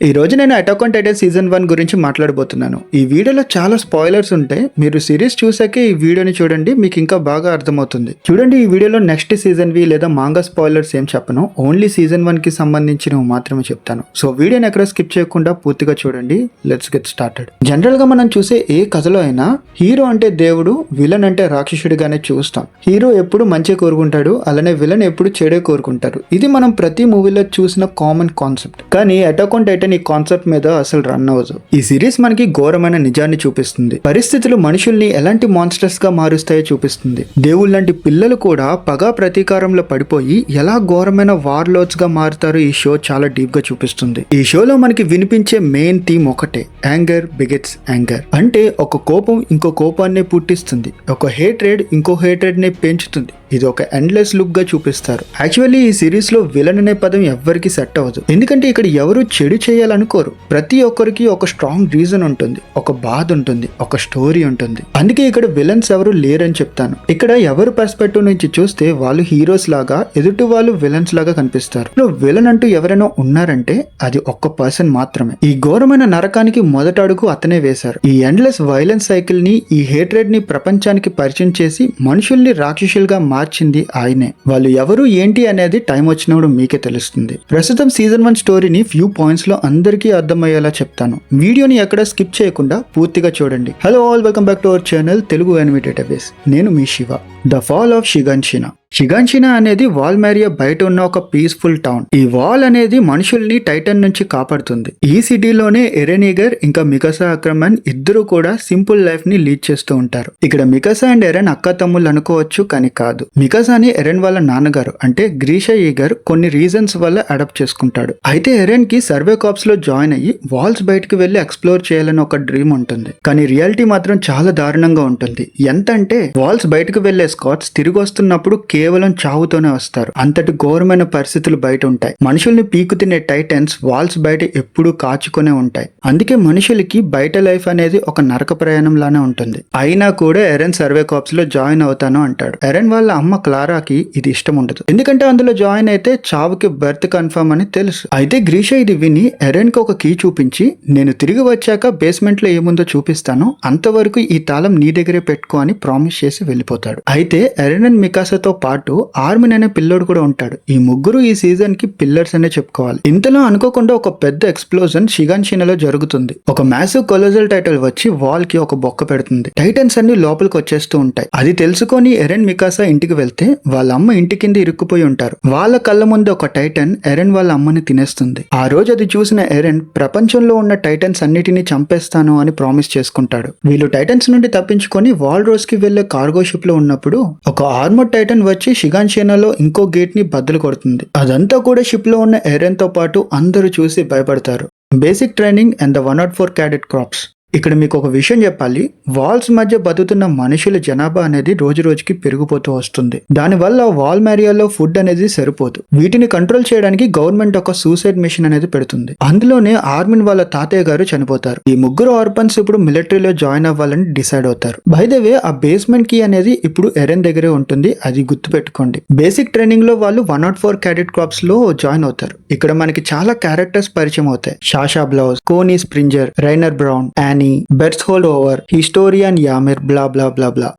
ఈ రోజు నేను అటాక్ ఆన్ టైటన్ సీజన్ 1 గురించి మాట్లాడబోతున్నాను. ఈ వీడియోలో చాలా స్పాయిలర్స్ ఉంటాయి. మీరు సిరీస్ చూసాకే ఈ వీడియోని చూడండి, మీకు ఇంకా బాగా అర్థమవుతుంది. చూడండి, ఈ వీడియోలో నెక్స్ట్ సీజన్ వి లేదా మాంగా స్పాయిలర్స్ ఏం చెప్పను, ఓన్లీ సీజన్ 1 కి సంబంధించినవి మాత్రమే చెప్తాను. సో వీడియోని ఎక్కడ స్కిప్ చేయకుండా పూర్తిగా చూడండి. Let's get started. జనరల్ గా మనం చూసే ఏ కథలో అయినా హీరో అంటే దేవుడు, విలన్ అంటే రాక్షసుడిగానే చూస్తాం. హీరో ఎప్పుడు మంచి కోరుకుంటాడు, అలానే విలన్ ఎప్పుడు చెడే కోరుకుంటారు. ఇది మనం ప్రతి మూవీలో చూసిన కామన్ కాన్సెప్ట్. కానీ అటాక్ ఆన్ టైటన్ ఈ కాన్సెప్ట్ మీద అసలు రన్ అవ్వదు. ఈ సిరీస్ మనకి ఘోరమైన నిజాన్ని చూపిస్తుంది. పరిస్థితులు మనుషుల్ని ఎలాంటి మాన్స్టర్స్ గా మారుస్తాయో చూపిస్తుంది. దేవుళ్ళంటి పిల్లలు కూడా పగా ప్రతీకారంలో పడిపోయి ఎలా ఘోరమైన వార్లోడ్స్ గా మారుతారో ఈ షో చాలా డీప్ గా చూపిస్తుంది. ఈ షోలో మనకి వినిపించే మెయిన్ థీమ్ ఒకటే, యాంగర్ బిగెట్స్ యాంగర్. అంటే ఒక కోపం ఇంకో కోపాన్ని పుట్టిస్తుంది, ఒక హేట్రెడ్ ఇంకో హేట్రెడ్ ని పెంచుతుంది. ఇది ఒక ఎండ్లెస్ లుక్ గా చూపిస్తారు. యాక్చువల్లీ ఈ సిరీస్ లో విలన్ అనే పదం ఎవ్వరికి సెట్ అవ్వదు. ఎందుకంటే ఇక్కడ ఎవరు చెడు చేయాలనుకోరు. ప్రతి ఒక్కరికి ఒక స్ట్రాంగ్ రీజన్ ఉంటుంది, ఒక బాధ ఉంటుంది, ఒక స్టోరీ ఉంటుంది. అందుకే ఇక్కడ విలన్స్ ఎవరు లేరని చెప్తాను. ఇక్కడ ఎవరు పర్స్పెక్టివ్ నుంచి చూస్తే వాళ్ళు హీరోస్ లాగా, ఎదుటి వాళ్ళు విలన్స్ లాగా కనిపిస్తారు. విలన్ అంటూ ఎవరైనా ఉన్నారంటే అది ఒక్క పర్సన్ మాత్రమే. ఈ ఘోరమైన నరకానికి మొదటి అడుగు అతనే వేశారు. ఈ ఎండ్లెస్ వైలెన్స్ సైకిల్ ని, ఈ హేట్రెడ్ ని ప్రపంచానికి పరిచయం చేసి మనుషుల్ని రాక్షసులుగా మార్చింది ఆయనే. వాళ్ళు ఎవరు ఏంటి అనేది టైం వచ్చినప్పుడు మీకే తెలుస్తుంది. ప్రస్తుతం సీజన్ 1 స్టోరీని ఫ్యూ పాయింట్స్ లో అందరికీ అర్థమయ్యేలా చెప్తాను. వీడియోని ఎక్కడ స్కిప్ చేయకుండా పూర్తిగా చూడండి. Hello all, welcome back to our channel Telugu anime database. నేను మీ Shiva. The fall of Shiganshina. Shiganshina అనేది వాల్మేరియా బయట ఉన్న ఒక పీస్ఫుల్ టౌన్. ఈ వాల్ అనేది మనుషుల్ని టైటన్ నుంచి కాపాడుతుంది. ఈ సిటీలోనే ఎరెనిగర్ ఇంకా మికాసా అక్రమన్ ఇద్దరు కూడా సింపుల్ లైఫ్ ని లీడ్ చేస్తూ ఉంటారు. ఇక్కడ మికాసా అండ్ ఎరెన్ అక్క తమ్ముళ్ళు అనుకోవచ్చు, కానీ కాదు. మికాసాని ఎరెన్ వాళ్ళ నాన్నగారు అంటే గ్రీషా ఈగర్ కొన్ని రీజన్స్ వల్ల అడాప్ట్ చేసుకుంటాడు. అయితే ఎరెన్ కి సర్వే కాప్స్ లో జాయిన్ అయ్యి వాల్స్ బయటకు వెళ్లి ఎక్స్ప్లోర్ చేయాలని ఒక డ్రీమ్ ఉంటుంది. కానీ రియాలిటీ మాత్రం చాలా దారుణంగా ఉంటుంది. ఎంతంటే వాల్స్ బయటకు వెళ్లే స్కాట్స్ తిరిగి వస్తున్నప్పుడు కేవలం చావుతోనే వస్తారు. అంతటి ఘోరమైన పరిస్థితులు బయట ఉంటాయి. మనుషుల్ని పీకు తినే టైటన్స్ వాల్స్ బయట ఎప్పుడూ కాచుకునే ఉంటాయి. అందుకే మనుషులకి బయట లైఫ్ అనేది ఒక నరక ప్రయాణం లానే ఉంటుంది. అయినా కూడా ఎరెన్ సర్వే కాప్స్ లో జాయిన్ అవుతాను అంటాడు. ఎరెన్ వాళ్ళ అమ్మ క్లారాకి ఇది ఇష్టం ఉండదు. ఎందుకంటే అందులో జాయిన్ అయితే చావుకి బర్త్ కన్ఫర్మ్ అని తెలుసు. అయితే గ్రీషా ఇది విని ఎరెన్ కి ఒక కీ చూపించి, నేను తిరిగి వచ్చాక బేస్మెంట్ లో ఏముందో చూపిస్తాను, అంతవరకు ఈ తాళం నీ దగ్గరే పెట్టుకో అని ప్రామిస్ చేసి వెళ్ళిపోతాడు. అయితే ఎరెన్ అండ్ మికాసాతో పాటు ఆర్మిన్ అనే పిల్లోడు కూడా ఉంటాడు. ఈ ముగ్గురు ఈ సీజన్ కి పిల్లర్స్ అనే చెప్పుకోవాలి. ఇంతలో అనుకోకుండా ఒక పెద్ద ఎక్స్ప్లోజన్ షిగాన్షినాలో జరుగుతుంది. ఒక మ్యాసివ్ కొలోజల్ టైటల్ వచ్చి వాల్ కి ఒక బొక్క పెడుతుంది. టైటన్స్ అన్ని లోపలికి వచ్చేస్తూ ఉంటాయి. అది తెలుసుకొని ఎరెన్ మికాసా ఇంటికి వెళ్తే వాళ్ళ అమ్మ ఇంటి కింద ఇరుక్కుపోయి ఉంటారు. వాళ్ళ కళ్ళ ముందు ఒక టైటన్ ఎరెన్ వాళ్ళ అమ్మని తినేస్తుంది. ఆ రోజు అది చూసిన ఎరెన్ ప్రపంచంలో ఉన్న టైటన్స్ అన్నిటినీ చంపేస్తాను అని ప్రామిస్ చేసుకుంటాడు. వీళ్ళు టైటన్స్ నుండి తప్పించుకొని వాల్ రోజ్ కి వెళ్లే కార్గో షిప్ లో ఉన్నప్పుడు ఒక ఆర్మర్ టైటన్ వచ్చి షిగాన్షినాలో ఇంకో గేట్ ని బద్దలు కొడుతుంది. అదంతా కూడా షిప్ లో ఉన్న ఎరెన్ తో పాటు అందరూ చూసి భయపడతారు. Basic training and the 104 cadet crops. ఇక్కడ మీకు ఒక విషయం చెప్పాలి. వాల్స్ మధ్య బతుకుతున్న మనుషుల జనాభా అనేది రోజు రోజుకి పెరిగిపోతూ వస్తుంది. దానివల్ల వాల్మేరియాలో ఫుడ్ అనేది సరిపోదు. వీటిని కంట్రోల్ చేయడానికి గవర్నమెంట్ ఒక సూసైడ్ మిషన్ అనేది పెడుతుంది. అందులోనే ఆర్మిన్ వాళ్ళ తాతయ్య గారు చనిపోతారు. ఈ ముగ్గురు ఆర్పన్స్ ఇప్పుడు మిలిటరీలో జాయిన్ అవ్వాలని డిసైడ్ అవుతారు. బై ద వే, ఆ బేస్మెంట్ కి అనేది ఇప్పుడు ఎరెన్ దగ్గరే ఉంటుంది, అది గుర్తు పెట్టుకోండి. బేసిక్ ట్రైనింగ్ లో వాళ్ళు 104 క్యాడెట్ క్రాప్స్ లో జాయిన్ అవుతారు. ఇక్కడ మనకి చాలా క్యారెక్టర్స్ పరిచయం అవుతాయి. Sasha Blouse, Connie Springer, Reiner Braun, Annie, Bertholdt Hoover, Historia Ymir, blah blah blah blah.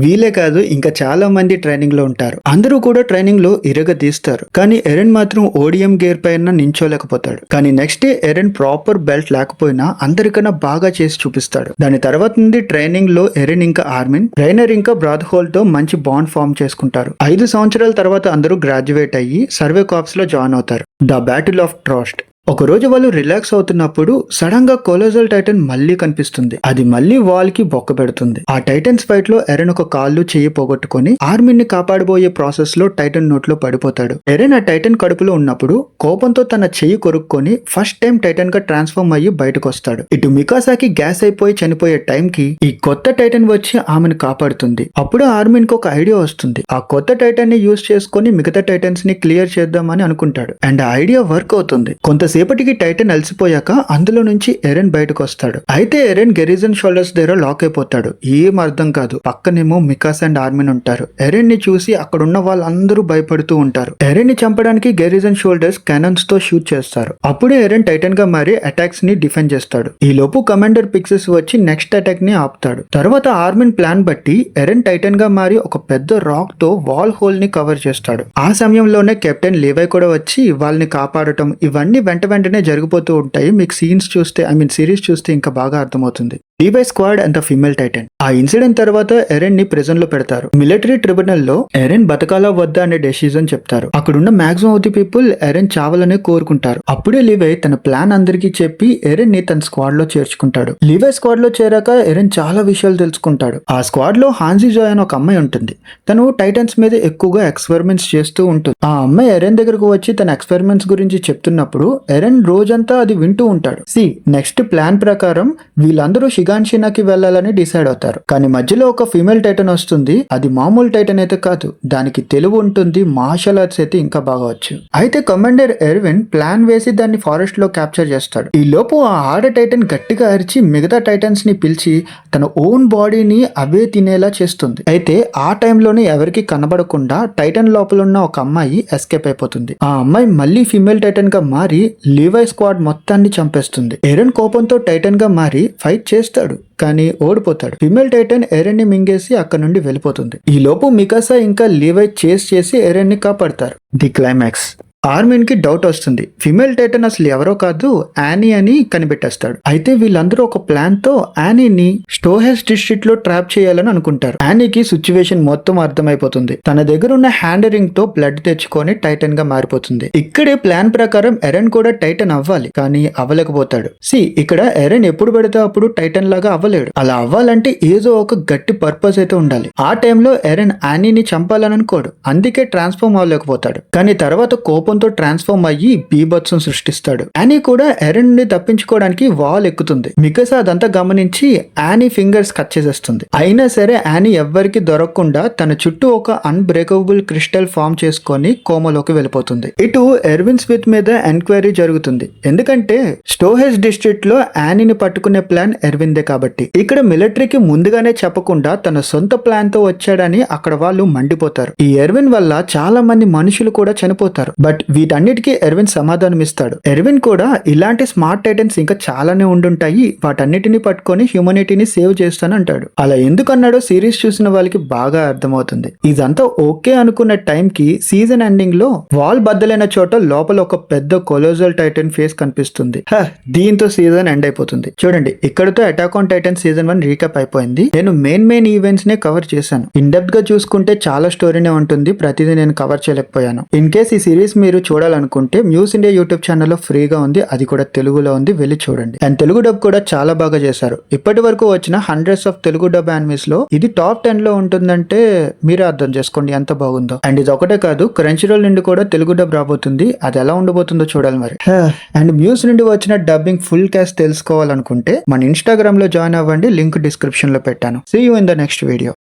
వీలే కాదు, ఇంకా చాలా మంది ట్రైనింగ్ లో ఉంటారు. అందరూ కూడా ట్రైనింగ్ లో ఇరగదీస్తారు. కానీ ఎరెన్ మాత్రం ఓడిఎం గేర్ పైన నించోలేకపోతాడు. కానీ next day earned proper belt లేకపోయినా అందరికన్నా బాగా చేసి చూపిస్తాడు. దాని తర్వాత నుండి ట్రైనింగ్ లో ఎరెన్ ఇంకా ఆర్మిన్, రైనర్ ఇంకా బ్రాత్ హోల్డ్ తో మంచి బాండ్ ఫార్మ్ చేసుకుంటారు. 5 సంవత్సరాల తర్వాత అందరూ గ్రాడ్యుయేట్ అయ్యి సర్వే కాప్స్ లో జాయిన్ అవుతారు. The battle of trust. ఒక రోజు వాళ్ళు రిలాక్స్ అవుతున్నప్పుడు సడన్ గా కొలోజల్ టైటన్ మళ్ళీ కనిపిస్తుంది. అది మళ్ళీ వాల్ కి బొక్క పెడుతుంది. ఆ టైటన్స్ ఫైట్ లో ఎరెన్ ఒక కాళ్ళు చెయ్యి పోగొట్టుకుని ఆర్మిన్ ని కాపాడబోయే ప్రాసెస్ లో టైటన్ నోట్లో పడిపోతాడు. ఎరెన్ ఆ టైటన్ కడుపులో ఉన్నప్పుడు కోపంతో తన చెయ్యి కొరుక్కొని ఫస్ట్ టైం టైటన్ గా ట్రాన్స్ఫార్మ్ అయ్యి బయటకు వస్తాడు. ఇటు మికాసాకి గ్యాస్ అయిపోయి చనిపోయే టైం కి ఈ కొత్త టైటన్ వచ్చి ఆమెను కాపాడుతుంది. అప్పుడు ఆర్మిన్ కి ఒక ఐడియా వస్తుంది. ఆ కొత్త టైటన్ ని యూజ్ చేసుకుని మిగతా టైటన్స్ ని క్లియర్ చేద్దామని అనుకుంటాడు. అండ్ ఆ ఐడియా వర్క్ అవుతుంది. కొంతసేపు కొద్దిసేపటికి టైటన్ అలసిపోయాక అందులో నుంచి ఎరెన్ బయటకు వస్తాడు. అయితే ఎరెన్ గెరిజన్ షోల్డర్స్ దగ్గర లాక్ అయిపోతాడు. ఏం అర్థం కాదు. పక్కనేమో మికాస్ అండ్ ఆర్మిన్ ఉంటారు. ఎరెన్ ని చూసి అక్కడున్న వాళ్ళందరూ భయపడుతూ ఉంటారు. ఎరెన్ ని చంపడానికి గెరిజన్ షోల్డర్స్ కెనన్స్ తో షూట్ చేస్తారు. అప్పుడే ఎరెన్ టైటన్ గా మారి అటాక్స్ ని డిఫెండ్ చేస్తాడు. ఈ లోపు కమాండర్ పిక్సెస్ వచ్చి నెక్స్ట్ అటాక్ ని ఆపుతాడు. తర్వాత ఆర్మిన్ ప్లాన్ బట్టి ఎరెన్ టైటన్ గా మారి ఒక పెద్ద రాక్ తో వాల్ హోల్ ని కవర్ చేస్తాడు. ఆ సమయంలోనే కెప్టెన్ లీవై కూడా వచ్చి వాళ్ళని కాపాడటం ఇవన్నీ వెంటనే జరిగిపోతూ ఉంటాయి. మీకు సీన్స్ చూస్తే సిరీస్ చూస్తే ఇంకా బాగా అర్థమవుతుంది. Levi squad and the female Titan. ఆ ఇన్సిడెంట్ తర్వాత ఎరెన్ ని ప్రిజన్ లో పెడతారు. మిలిటరీ ట్రిబ్యునల్ లో ఎరెన్ బతకాలా వద్దా అనే డెసిజన్ చెప్తారు. అక్కడున్న maximum of the people Eren చావాలనే కోరుకుంటారు. అప్పుడే లీవై తన ప్లాన్ అందరికీ చెప్పి ఎరెన్ ని తన స్క్వాడ్ లో చేర్చుకుంటాడు. లీవై స్క్వాడ్ లో చేరాక ఎరెన్ చాలా విషయాలు తెలుసుకుంటాడు. ఆ స్క్వాడ్ లో హాన్సీ జాయ్ అని ఒక అమ్మాయి ఉంటుంది. తను టైటన్స్ మీద ఎక్కువగా ఎక్స్పెరిమెంట్స్ చేస్తూ ఉంటుంది. ఆ అమ్మాయి ఎరెన్ దగ్గరకు వచ్చి తన ఎక్స్పెరిమెంట్స్ గురించి చెప్తున్నప్పుడు ఎరెన్ రోజంతా అది వింటూ ఉంటాడు. నెక్స్ట్ ప్లాన్ ప్రకారం వీళ్ళందరూ షిగాన్షినాకి వెళ్లాలని డిసైడ్ అవుతారు. కానీ మధ్యలో ఒక ఫీమేల్ టైటన్ వస్తుంది. అది మామూలు టైటన్ అయితే కాదు. దానికి తెలివి ఉంటుంది. మార్షల్ ఆర్ట్స్ అయితే ఇంకా బాగా వచ్చు. అయితే కమాండర్ ఎర్విన్ ప్లాన్ వేసి దాన్ని ఫారెస్ట్ లో క్యాప్చర్ చేస్తాడు. ఈ లోపు ఆ ఆడ టైటన్ గట్టిగా అరిచి మిగతా టైటన్స్ ని పిలిచి తన ఓన్ బాడీని అవే తినేలా చేస్తుంది. అయితే ఆ టైంలోనే ఎవరికి కనబడకుండా టైటన్ లోపల ఉన్న ఒక అమ్మాయి ఎస్కేప్ అయిపోతుంది. ఆ అమ్మాయి మళ్ళీ ఫీమేల్ టైటన్ గా మారి లీవై స్క్వాడ్ మొత్తాన్ని చంపేస్తుంది. ఎరెన్ కోపంతో టైటన్ గా మారి ఫైట్ చేస్తాడు. కానీ ఓడిపోతాడు. ఫిమేల్ టైటన్ ఎరెన్ ని మింగేసి అక్కడ నుండి వెళ్ళిపోతుంది. ఈ లోపు మికాసా ఇంకా లీవై చేస్ చేసి ఎరెన్ ని కాపాడతారు. The climax. ఆర్మిన్ కి డౌట్ వస్తుంది. ఫిమేల్ టైటన్ అసలు ఎవరో కాదు యానీ అని కనిపెట్టేస్తాడు. అయితే వీళ్ళందరూ ఒక ప్లాన్ తో యానీని స్టోహెస్ డిస్ట్రిక్ట్ లో ట్రాప్ చేయాలని అనుకుంటారు. యానీకి సిచ్యువేషన్ మొత్తం అర్థమైపోతుంది. తన దగ్గర ఉన్న హ్యాండ్ రింగ్ తో బ్లడ్ తెచ్చుకొని టైటన్ గా మారిపోతుంది. ఇక్కడే ప్లాన్ ప్రకారం ఎరెన్ కూడా టైటన్ అవ్వాలి. కానీ అవ్వలేకపోతాడు. ఇక్కడ ఎరెన్ ఎప్పుడు పెడితే అప్పుడు టైటన్ లాగా అవ్వలేడు. అలా అవ్వాలంటే ఏదో ఒక గట్టి పర్పస్ అయితే ఉండాలి. ఆ టైంలో ఎరెన్ యానీని చంపాలని అనుకోడు. అందుకే ట్రాన్స్ఫార్మ్ అవ్వలేకపోతాడు. కానీ తర్వాత కోపంతో ట్రాన్స్ఫార్మ్ అయ్యి బీభత్సం సృష్టిస్తాడు. యానీ కూడా ఎరెన్ నుండి తప్పించుకోవడానికి వాల్ ఎక్కుతుంది. మికాసా అదంతా గమనించి యానీ ఫింగర్స్ కట్ చేసేస్తుంది. అయినా సరే యానీ ఎవ్వరికి దొరకకుండా తన చుట్టూ ఒక అన్బ్రేకబుల్ క్రిస్టల్ ఫామ్ చేసుకొని కోమలోకి వెళ్ళిపోతుంది. ఇటు ఎర్విన్ స్మిత్ మీద ఎంక్వైరీ జరుగుతుంది. ఎందుకంటే స్టోహెస్ డిస్ట్రిక్ట్ లో యానీని పట్టుకునే ప్లాన్ ఎర్విన్దే కాబట్టి. ఇక్కడ మిలిటరీకి ముందుగానే చెప్పకుండా తన సొంత ప్లాన్ తో వచ్చాడని అక్కడ వాళ్ళు మండిపోతారు. ఈ ఎర్విన్ వల్ల చాలా మంది మనుషులు కూడా చనిపోతారు. బట్ వీటన్నిటికీ ఎర్విన్ సమాధానం ఇస్తాడు. ఎర్విన్ కూడా ఇలాంటి స్మార్ట్ టైటన్స్ ఇంకా చాలానే ఉండుంటాయి. వాటన్నిటిని పట్టుకొని హ్యూమనిటీని సేవ్ చేస్తాను అంటాడు. అలా ఎందుకు అన్నాడో సిరీస్ చూసిన వాళ్ళకి బాగా అర్థమవుతుంది. ఇదంతా ఓకే అనుకున్న టైంకి సీజన్ ఎండింగ్ లో వాల్ బద్దలైన చోట లోపల ఒక పెద్ద కొలోజల్ టైటన్ ఫేస్ కనిపిస్తుంది. దీంతో సీజన్ ఎండ్ అయిపోతుంది. చూడండి, ఇక్కడతో అటాక్ ఆన్ టైటన్ సీజన్ 1 రీకప్ అయిపోయింది. నేను మెయిన్ ఈవెంట్స్ నే కవర్ చేశాను. ఇన్ డెప్త్ గా చూసుకుంటే చాలా స్టోరీనే ఉంటుంది. ప్రతిదీ నేను కవర్ చేయలేకపోయాను. ఇన్ కేస్ ఈ సిరీస్ మీరు చూడాలనుకుంటే మ్యూస్ ఇండియా యూట్యూబ్ ఛానల్లో ఫ్రీగా ఉంది. అది కూడా తెలుగులో ఉంది. వెళ్ళి చూడండి. అండ్ తెలుగు డబ్ కూడా చాలా బాగా చేశారు. ఇప్పటి వరకు వచ్చిన hundreds of Telugu dub animes లో ఇది టాప్ 10 లో ఉంటుందంటే మీరే అర్థం చేసుకోండి ఎంత బాగుందో. అండ్ ఇది ఒకటే కాదు, క్రంచీ రోల్ నుండి కూడా తెలుగు డబ్ రాబోతుంది. అది ఎలా ఉండబోతుందో చూడాలి మరి. అండ్ మ్యూస్ నుండి వచ్చిన డబ్బింగ్ ఫుల్ క్యాస్ట్ తెలుసుకోవాలనుకుంటే మన ఇన్స్టాగ్రామ్ లో జాయిన్ అవ్వండి. లింక్ డిస్క్రిప్షన్ లో పెట్టాను. See you in the next video.